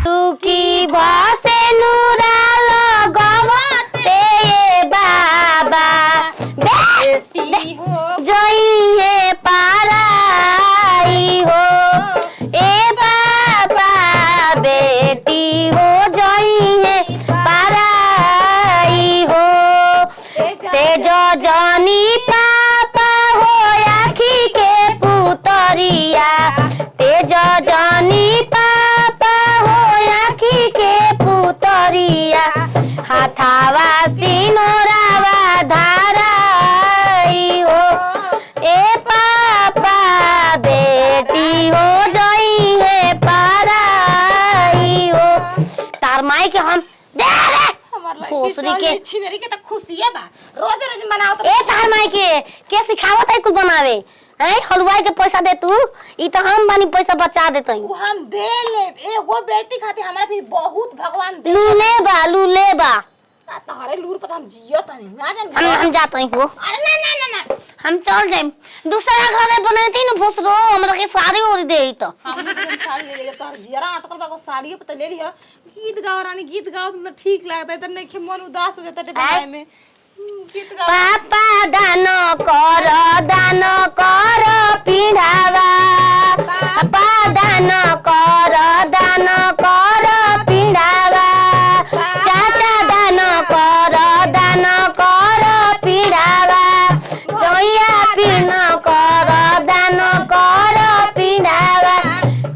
तू की भासे नूरा लगवते बाबा बेटी हो जइए पाराई हो ए बाबा बेटी हो जइए पाराई हो तेज जनी पापा हो आखी के पुतरिया तेज जनी पापा हो आखी के पुतरिया हाथावा सिनोरावा धाराई हो ए पापा बेटी हो जई है पाराई हो तार माई के हम दे रे भोसरी के छिनरी के त खुशिया बा रोज रोज मनाओ त ए तार माई के सिखावत है कुछ बनावे हैं हलवाई के पैसा दे तू ई त हम बानी पैसा बचा देतई उ हम दे ले एगो बेटी खातिर हमरा भी बहुत भगवान दे लूले बा तहरे लूर पर हम जियत नहीं ना जान हम जात नहीं हो अरे ना हम चल जाइम दूसरा घरे बनैती न भोसरो हमरा के साड़ी ओरी देई त हम साड़ी ले ले तोहर जियरा अटकल बा को साड़ियो पे ले लियो गीत गाओ रानी गीत गाओ तो ठीक लागता है त नहीं के मन उदास हो जाता है में गीत गाओ पापा दान कर पिढ़ावा पापा दान कर पिढ़ावा चाचा दान कर पिढ़ावा जोइया पिन कर दान कर पिढ़ावा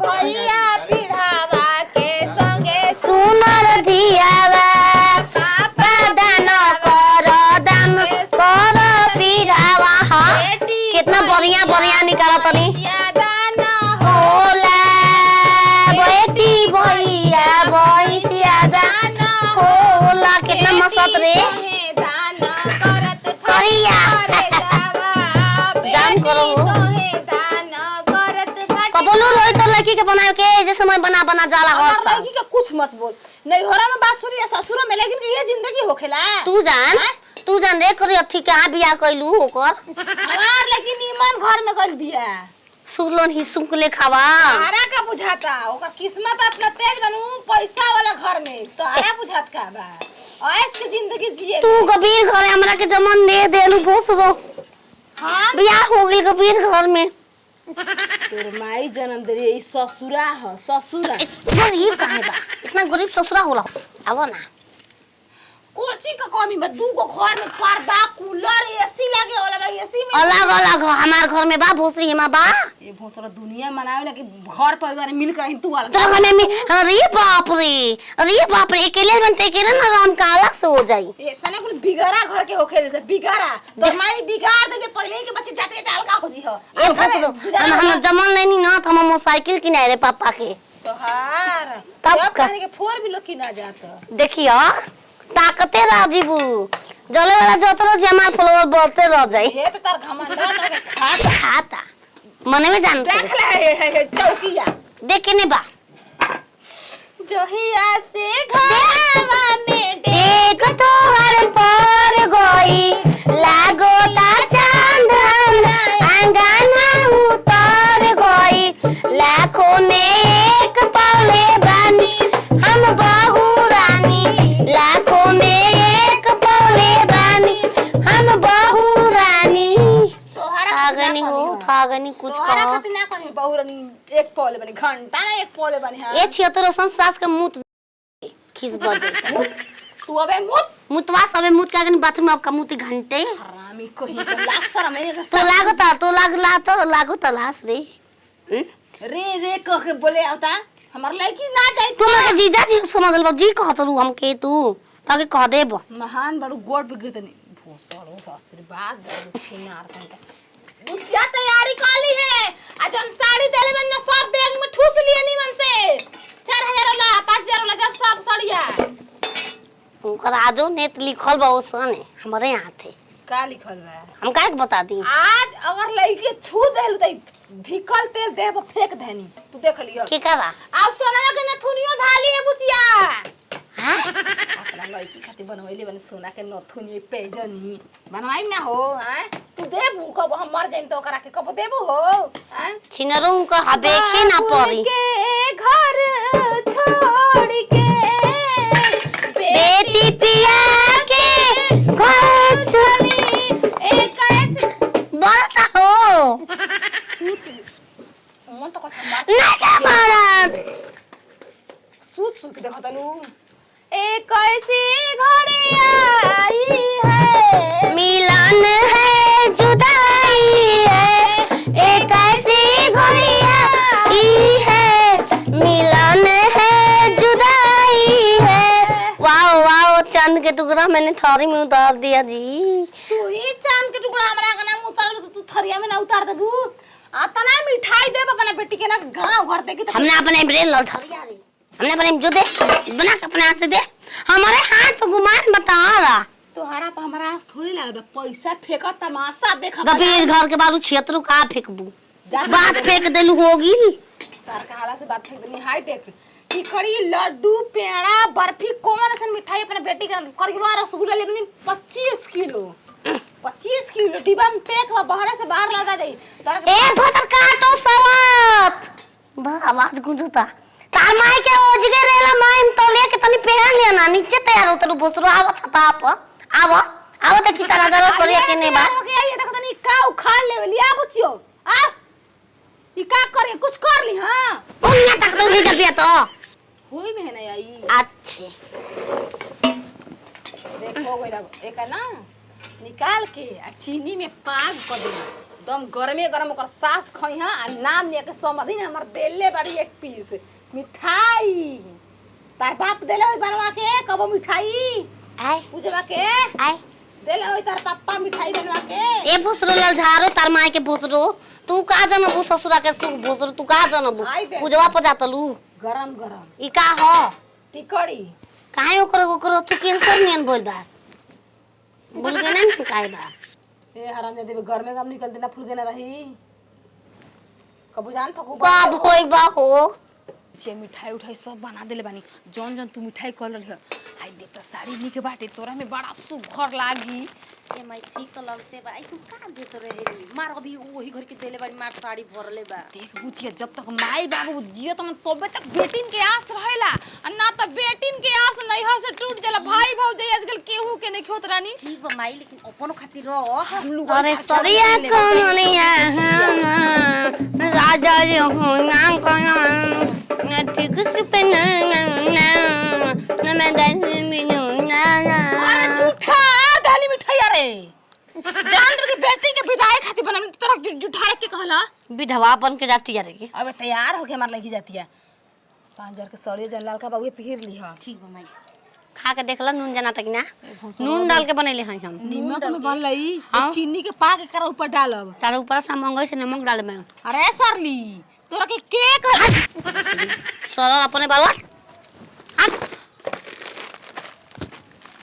भैया पिढ़ावा के संगे सुनर धियावा पापा दान कर पिढ़ावा कितना बढ़िया निकाला तनी होला बेटी भैया भैसिया दान होला कितना मस्त रे करिया दान करो कबोलो रोई तो लड़की के बनाए के जे समय बना जाला हो लड़की का कुछ मत बोल नहीं होरा में बात सुनी ससुर में लेकिन ये जिंदगी होखेला तू जान रे करी अथी कहां बियाह कइलू ओकर हमार लेकिन ईमान घर में गइल बिया सुगलन ही सुंक ले खावा तारा का बुझाता ओकर किस्मत अपना तेज बनू पैसा वाला घर में तारा बुझात का बा ऐस के जिंदगी जिए तू कबीर घर हमरा के जमन दे देलू भोसरो हां बियाह हो गेल कबीर घर में तोर माई जन्म दे रही ससुरा ह ससुरा गरीब काहे बा इतना गरीब ससुरा होला आवो ना कोची का कमी बा दू गो घर में पर्दा कूलर एसी लगे होला बा एसी में अलग हमार घर में बा भोसरी हिमा बा ये भोसरा दुनिया मनावे ना कि घर परिवार मिल कर तू अलग तो हमें अरे बाप रे अकेले बनते के ना राम का अलग से हो जाई ये सने कुल बिगाड़ा घर के होखे से बिगाड़ा तो माई बिगाड़ देबे पहले ही के बच्चे जाते ते अलगा हो जी हो ए भोसरो हम जमन लेनी ना तो हम मोटरसाइकिल किनाए रे पापा के तोहार तब जब का कहने के 4 व्हीलर की ना जाता देखियो ताकते राजीबू जले वाला जोतरो जमा फ्लोर बोलते रह जाई हे तो तार घमंडा तो के खाता मने में जानते देख ले चौकिया देखे ने बा जहिया से घरवा में देख तो हर पर गई लागो ता चांद अंगना उतर गई लाखों में एक पाले बानी हम बहू रानी लाखों में एक पाले बानी हम बहू रानी थागनी कुछ तोहरा कहो खातिर ना कहीं बहू रानी एक पौले बनी घंटा ना एक पौले बनी हां ए छियतर संसास के मुत खिस बजे तू अबे मुतवा सबे मुत का बाथरूम में आपका मुत घंटे हरामी कहीं तो लाश शर्म है तो लागता लाश रे रे कह के बोले आवता हमर लड़की ना जाई तू लगे जीजा जी उसको मतलब जी कहत रू हमके तू ताके कह देब महान बड़ू गोड़ पे गिरत नहीं भोसड़ो ससुर बात छिनार तंका दुतिया तैयारी काली है आज हम साड़ी देले में न सब बैग में ठूस लिए निमन से 4000 वाला 5000 वाला जब सब सड़िया ओकर आजो नेत लिखल बा ओसने हमरे यहाँ थे का लिखल बा हम काहे के बता दी आज अगर लड़की छू देलु त धिकल तेल देह पर फेंक देनी तू देख लियो के करा आ सोना के नथुनियो धाली है बुचिया हां अपना लड़की खातिर बनवैले बने सोना के नथुनी पैजनी बनवाई ना हो हैं तू देबू कब हम मर जाइम तो ओकरा के कब देबू हो हैं छिनरू का हबे के ना पड़ी के घर छोड़ सूत सूत के देखो तलू एक ऐसी घड़ी आई है मिलन है जुदाई है, एक ऐसी घड़ी आई है, मिलन है जुदाई है। वाओ वाओ, चांद के टुकड़ा मैंने थारी में उतार दिया जी। तू ही चांद के टुकड़ा हमरा के नाम उतार तो तू थरिया में ना उतार देबू। आता ना मिठाई देब अपना बेटी के ना गांव भर दे के तो हमने अपने ब्रेन लो थरिया रे, हमने अपने जो दे बना के अपने हाथ से दे, हमारे हाथ पे गुमान बता रहा। तोहरा पे हमारा हाथ थोड़ी लागल बा, पैसा फेंका तमाशा देखा गबीर घर के बारू क्षेत्र का फेंकबू, जा बात फेंक देलू होगी। तार का हाला से बात फेंक देनी। हाय देख की खड़ी लड्डू पेड़ा बर्फी कौन ऐसा मिठाई अपने बेटी के करवा रसगुल्ला लेनी 25 किलो 25 किलो डिब्बा में पैक बा, बाहर से बाहर लगा दे। ए भतर काटो सवत बा आवाज गुंजता। तार माई के ओजगे रेला माई तो लेके तनी पहन लिया ना, नीचे तैयार हो तलू बोसरो आवत छता आप आव देखी तारा दरो सोरिया के ने बा हो गया। ये देखो तनी का उखाड़ ले लिया बुचियो आ ई का करे कुछ कर ली। हां उन्या तक तो नहीं जबिया तो होई में है ना आई। अच्छे देख हो गइल एक ना निकाल के आ चीनी में पाग कर दे एकदम गरमे गरम ओकर सास खई। हां आ नाम लेके समझी ना हमर देले बाड़ी एक पीस मिठाई तार बाप देले होई बनवा के कबो मिठाई आय पूजवा के आय देले होई तार पापा मिठाई बनवा के। ए भोसरो लाल झारो तार माई के भोसरो तू का जनबू ससुरा के सुख भोसरो तू का जनबू पूजवा पर जातलू गरम गरम ई का हो टिकड़ी काहे ओकर तू कैंसर नियन बोल बा बोल के ना काहे बा ए हराम जादे घर में गम निकल देना फूल के ना रही कबो जान थकू कब होई बा हो जे मिठाई उठाई सब बना देले बानी। जौन जौन तू मिठाई कर रही हाय देख तो साड़ी निके बाटे तोरा में बड़ा सुघर लागी। ए माई ठीक तो लगते बा। आई तू का देत रहेली मार अभी वही घर के देले बाड़ी मार साड़ी भरले बा। देख बुचिया जब तक माई बाबू जियो त तबे तक बेटिन के आस रहेला आ ना त बेटिन के आस नहीं हो से टूट जाला। भाई भौजाई आजकल केहू के नहीं खोत रानी। ठीक बा माई लेकिन अपनो खातिर रह हम लोग अरे सरिया कमनिया राजा जी हो नाम कौन ठीक से पे ना मैं दस मिनट ना अरे झूठा डाली मिठाई अरे जान रे बेटी के विदाई खातिर बनानी तोरा झूठा के कहला विधवा बन के जाती है रे। अबे तैयार होके हमार लगी जाती है 5000 के सड़िए जन लाल का बाबू पहिर ली हां। ठीक बा माई खा के देखला नून जना तक ना नून डाल के बनैले हई हम नमक में बन लई चीनी के पाक कर ऊपर डालब तारे ऊपर से मंगई से नमक डाल में अरे सरली तोरा के कर सर अपने बालवा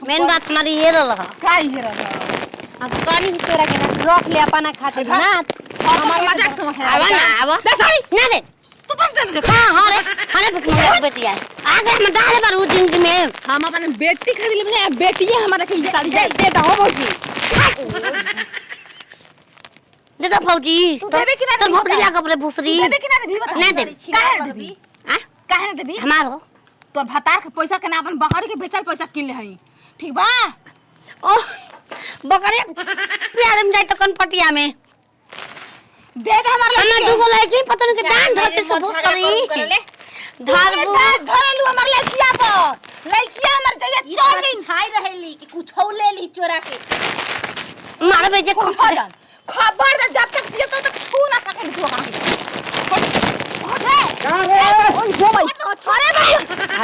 मेन बात हमारी ये रहा का ही रहा अब कानी तोरा के ना रख ले अपना खातिर ना हमार मजाक समझ आवा ना आवा दे साड़ी ना दे तू बस दे दे हां हां रे हने बेटी बेटी है आगे हम डाले बारू जिंदगी में हम अपन बेटी खातिर ले बेटी हमारा के साड़ी दे दो भौजी दे दो फौजी तू देबे कि ना तो भौजी लाग अपने भूसरी देबे कि ना देबी बता ना दे काहे ना देबी हां काहे ना देबी हमारो तोर भतार के पैसा के ना अपन बकरी के बेचल पैसा किन ले हई ठीक बा। ओ बकरे प्यार में जाए तो कनपटिया में दे दे हमार हमरा दुगो लड़की पता नहीं के दान धरते सब भूसरी धरबू धरलू हमार लड़किया पर लड़किया हमर जगह चल गई छाई रहेली कि कुछ ले ली चोरा के मार बेजे खबर दे जब तक जियो तब तक छू ना सके तू का रे ओए जो भाई अरे भाई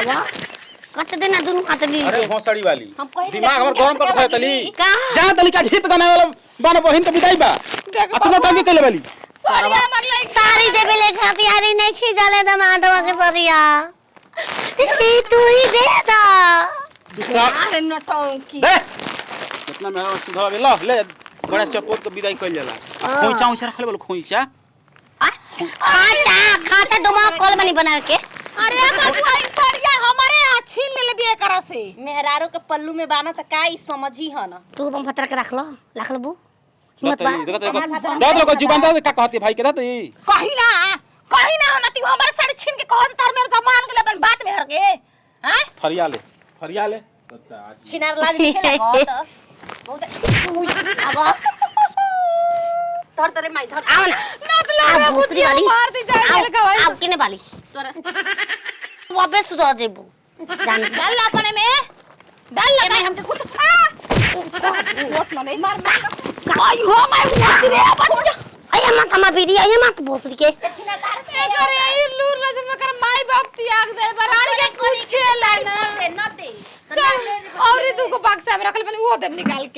आवा कत देना दोनों हाथ ली अरे भोसड़ी वाली हम कहे दिमाग हमर गरम कर खाए तली का जा तली का हित गाने वाला बन बहिन के विदाई बा अपना टांगे के वाली साड़ी हमर लड़की सारी देवे ले खाती यारी नहीं खींचाले दमादवा के सरिया ई तू ही दे दा दूसरा अरे नटंकी दे कितना मेरा सुधा ले ले बड़ा से पोत के विदाई कइल जाला खोइचा उछर रखले बोल खोइचा खाता खाता डुमा कॉल बनी बनावे के अरे बाबू आई साड़िया हमारे यहाँ छीन ले ले बिया करा से मेहरारू के पल्लू में बाना त का ई समझी ह न तू बम फतर के रख लो बू हिम्मत बा दे दे को जीवन दे का कहती भाई के दे कहीं ना होना तू हमारे साड़ी छीन के कहत तार मेरे तो मान गेले अपन बात में हर के हैं फरिया ले छिनार लाज दिखे लगा त बहुत अब धर तरे माई धर आओ ना ना तो लगा बुझी मार दी जाए लगा भाई आप किने वाली तोरा तू अबे सुधर देबू जान डाल ला अपने में डाल ला हमके कुछ खा वोट ना नहीं मार आई हो मैं उठ रे बच अया मत हम बीड़ी अया मत भोसड़ी के करे ई लूर लजन में कर माई बाप त्याग दे बराड़ी के पूछे ला ना न दे चल और ई दुगो बक्सा में रखल बनी वो देब निकाल के